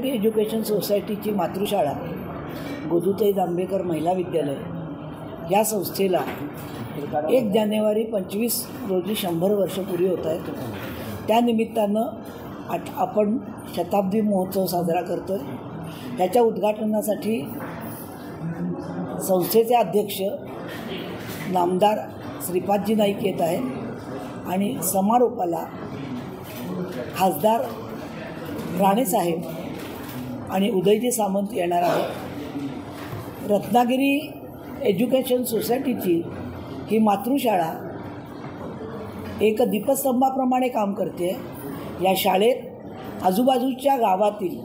Ratnagiri education सोसायटीची मातृशाळा Godutai Jambhekar महिला विद्यालय या संस्थेला 1 जानेवारी 25 रोजी 100 वर्ष पूर्वी होत आहेत. त्यानिमित्तानं आपण शताब्दी महोत्सव साजरा करतो आहे. ह्याच्या उद्घाटनासाठी संस्थेचे अध्यक्ष नामदार श्रीपादजी नाईक येत आहेत आणि समारोपाला खासदार राणेसाहेब आणि उदयजी सामंत येणार आहेत. रत्नागिरी एज्युकेशन सोसायटीची ही मातृशाळा एक दीपस्तंभाप्रमाणे काम करते. या शाळेत आजूबाजूच्या गावातील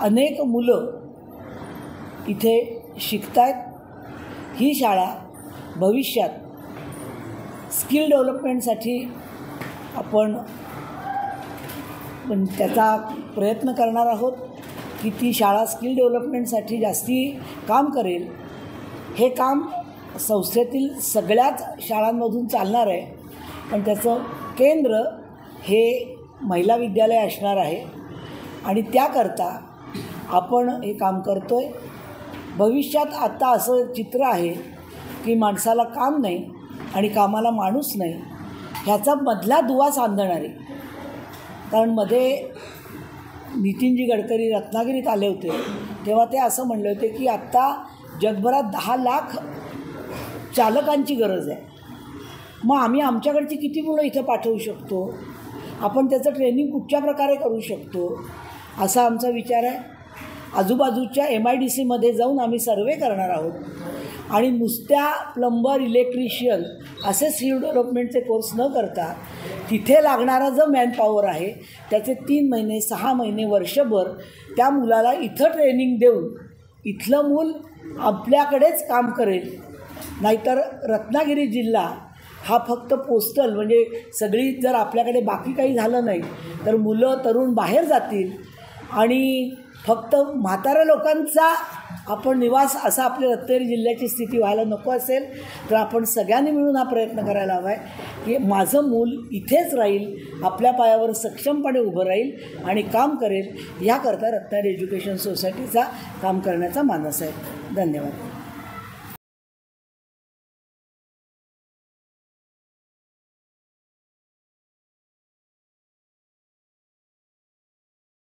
अनेक मुलं इथे शिकत आहेत. ही शाळा भविष्यात स्किल डेव्हलपमेंटसाठी आपण त्याचा प्रयत्न करणार आहोत की ती शाळा स्किल डेव्हलपमेंटसाठी जास्ती काम करेल. हे काम संस्थेतील सगळ्याच शाळांमधून चालणार आहे, पण त्याचं केंद्र हे महिला विद्यालय असणार आहे आणि त्याकरता आपण हे काम करतो आहे. भविष्यात आता असं चित्र आहे की माणसाला काम नाही आणि कामाला माणूस नाही, ह्याचा मधला दुवा सांधणारे. कारण मध्ये नितीनजी गडकरी रत्नागिरीत आले होते तेव्हा ते असं म्हणले होते की आत्ता जगभरात 10 लाख चालकांची गरज आहे. मग आम्ही आमच्याकडची किती मुलं इथं पाठवू शकतो, आपण त्याचं ट्रेनिंग कुठच्या प्रकारे करू शकतो, असा आमचा विचार आहे. आजूबाजूच्या MIDCमध्ये जाऊन आम्ही सर्वे करणार आहोत आणि नुसत्या प्लंबर इलेक्ट्रिशियन असे स्किल डेव्हलपमेंटचे कोर्स न करता तिथे लागणारा जो मॅनपॉवर आहे त्याचे 3 महिने 6 महिने वर्षभर त्या मुलाला इथं ट्रेनिंग देऊन इथलं मूल आपल्याकडेच काम करेल. नाहीतर रत्नागिरी जिल्हा हा फक्त पोस्टल म्हणजे सगळी जर आपल्याकडे बाकी काही झालं नाही तर मुलं तरुण बाहेर जातील आणि फक्त म्हाताऱ्या लोकांचा आपण निवास असा आपल्या रत्नागिरी जिल्ह्याची स्थिती व्हायला नको असेल तर आपण सगळ्यांनी मिळून हा प्रयत्न करायला हवा आहे की माझं मूल इथेच राहील, आपल्या पायावर सक्षमपणे उभं राहील आणि काम करेल. याकरता रत्नागिरी एज्युकेशन सोसायटीचा काम करण्याचा मानस आहे. धन्यवाद.